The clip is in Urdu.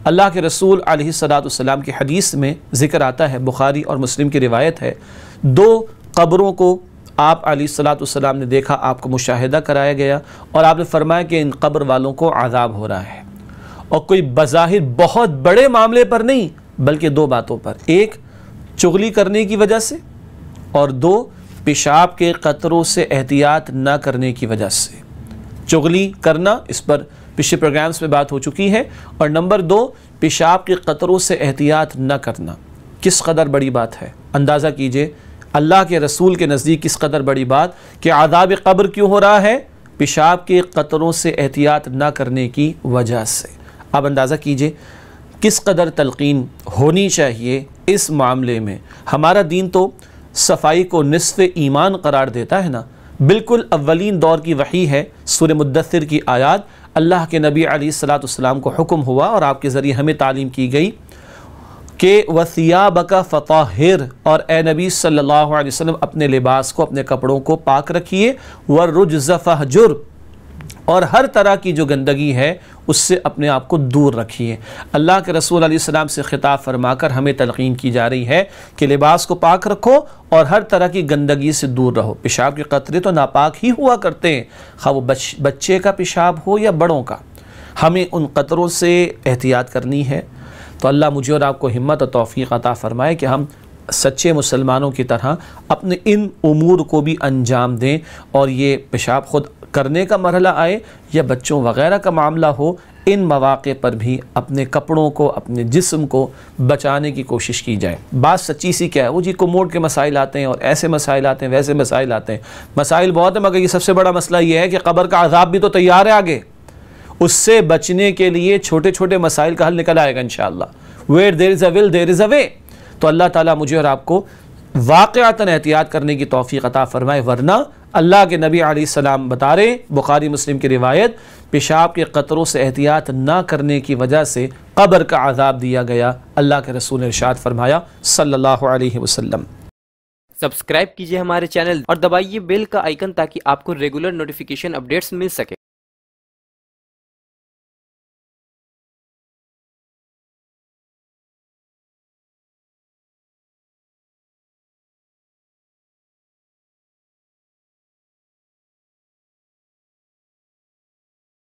اللہ کے رسول علیہ السلام کی حدیث میں ذکر آتا ہے، بخاری اور مسلم کی روایت ہے، 2 قبروں کو آپ علیہ السلام نے دیکھا، آپ کو مشاہدہ کرایا گیا اور آپ نے فرمایا کہ ان قبر والوں کو عذاب ہو رہا ہے، اور کوئی بظاہر بہت بڑے معاملے پر نہیں بلکہ 2 باتوں پر، 1 چغلی کرنے کی وجہ سے اور 2 پیشاب کے قطروں سے احتیاط نہ کرنے کی وجہ سے۔ چغلی کرنا، اس پر پچھلے پروگرامز میں بات ہو چکی ہے، اور نمبر 2 پیشاب کے قطروں سے احتیاط نہ کرنا۔ کس قدر بڑی بات ہے، اندازہ کیجئے اللہ کے رسول کے نزدیک کس قدر بڑی بات کہ عذاب قبر کیوں ہو رہا ہے؟ پیشاب کے قطروں سے احتیاط نہ کرنے کی وجہ سے۔ اب اندازہ کیجئے کس قدر تلقین ہونی چاہیے اس معاملے میں۔ ہمارا دین تو صفائی کو نصف ایمان قرار دیتا ہے نا۔ بالکل اولین دور کی وحی ہے، سورہ مدثر کی آیات، اللہ کے نبی علیہ السلام کو حکم ہوا اور آپ کے ذریعے ہمیں تعلیم کی گئی کہ وَثِيَابَكَ فَطَهِّرْ، اور اے نبی صلی اللہ علیہ وسلم اپنے لباس کو، اپنے کپڑوں کو پاک رکھیے، وَالرُّجْزَ فَاهْجُرْ، اور ہر طرح کی جو گندگی ہے اس سے اپنے آپ کو دور رکھیے۔ اللہ کے رسول علیہ السلام سے خطاب فرما کر ہمیں تلقین کی جا رہی ہے کہ لباس کو پاک رکھو اور ہر طرح کی گندگی سے دور رہو۔ پیشاب کے قطرے تو ناپاک ہی ہوا کرتے ہیں، خواہ وہ بچے کا پیشاب ہو یا بڑوں کا، ہمیں ان قطروں سے احتیاط کرنی ہے۔ تو اللہ مجھے اور آپ کو ہمت اور توفیق عطا فرمائے کہ ہم سچے مسلمانوں کی طرح اپنے ان امور کو بھی انجام دیں، اور یہ پیشاب خود کرنے کا مرحلہ آئے یا بچوں وغیرہ کا معاملہ ہو، ان مواقع پر بھی اپنے کپڑوں کو، اپنے جسم کو بچانے کی کوشش کی جائے۔ بات سچی سی کیا ہے، وہ جی کوموڈ کے مسائل آتے ہیں اور ایسے مسائل آتے ہیں، ویسے مسائل آتے ہیں، مسائل بہت ہیں، مگر یہ سب سے بڑا مسئلہ یہ ہے کہ قبر کا عذاب بھی تو تیار ہے آگے، اس سے بچنے کے لیے چھوٹے چھوٹے مسائل کا حل نکل آئے گا انشاءاللہ۔ Where there is a will, there is a way۔ تو اللہ تعالیٰ مجھے اور آپ کو واقعتاً احتیاط کرنے کی توفیق عطا فرمائے، ورنہ اللہ کے نبی علیہ السلام بتا رہے، بخاری مسلم کی روایت، پیشاب کے قطروں سے احتیاط نہ کرنے کی وجہ سے قبر کا عذاب دیا گیا۔ اللہ کے رسول نے ارشاد فرمایا صلی اللہ علیہ وسلم۔ سبسکرائب کیجئے ہمارے چینل اور دبائیے بیل کا آئیکن تاکہ آپ کو ریگولر نوٹیفیکیشن اپڈیٹس مل سکے۔